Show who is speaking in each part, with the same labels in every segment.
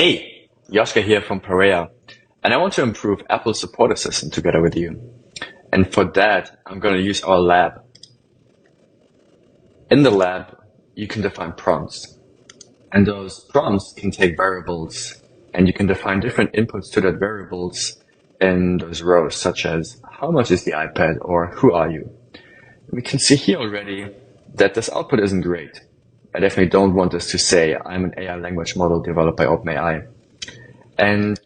Speaker 1: Hey, Yoshka here from Parea, and I want to improve Apple's support assistant together with you. And for that, I'm going to use our lab. In the lab, you can define prompts, and those prompts can take variables, and you can define different inputs to that variables in those rows, such as how much is the iPad or who are you? We can see here already that this output isn't great. I definitely don't want this to say I'm an AI language model developed by OpenAI. And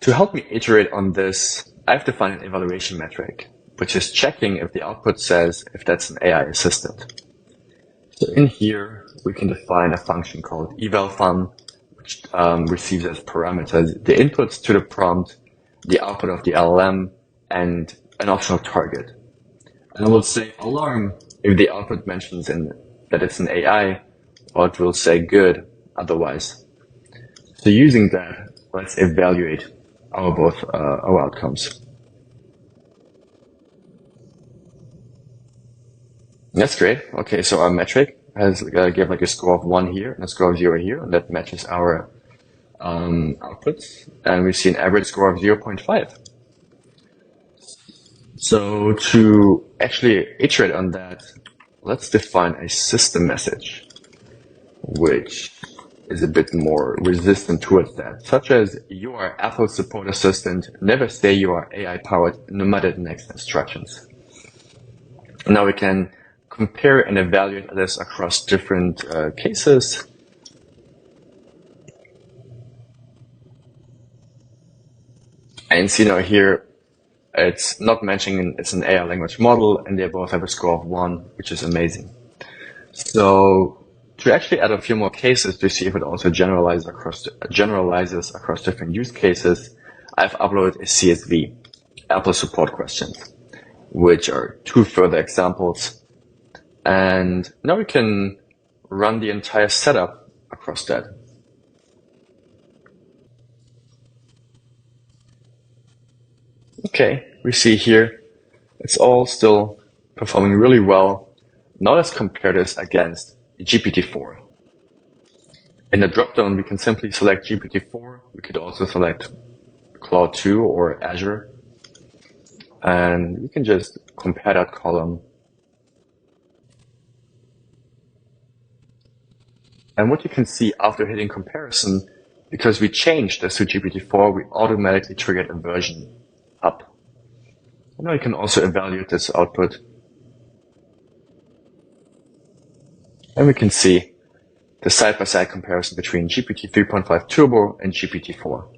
Speaker 1: to help me iterate on this, I have defined an evaluation metric, which is checking if the output says if that's an AI assistant. So in here, we can define a function called evalFun, which receives as parameters the inputs to the prompt, the output of the LLM, and an optional target. And I will say alarm if the output mentions that it's an AI, or it will say good otherwise. So using that, let's evaluate our outcomes. That's great. Okay, so our metric has give like a score of 1 here and a score of 0 here, and that matches our outputs. And we see an average score of 0.5. So to actually iterate on that, let's define a system message, which is a bit more resistant towards that, such as you are Apple support assistant, never say you are AI powered, no matter the next instructions. Now we can compare and evaluate this across different cases. And see now here, it's not mentioning it's an AI language model, and they both have a score of 1, which is amazing. So to actually add a few more cases to see if it also generalizes across different use cases, I've uploaded a CSV, Apple support questions, which are 2 further examples. And now we can run the entire setup across that. Okay, we see here it's all still performing really well. Now let's compare this against GPT-4. In the dropdown, we can simply select GPT-4. We could also select Cloud 2 or Azure. And we can just compare that column. And what you can see after hitting comparison, because we changed this to GPT-4, we automatically triggered a version up. And now you can also evaluate this output. And we can see the side-by-side comparison between GPT 3.5 Turbo and GPT-4.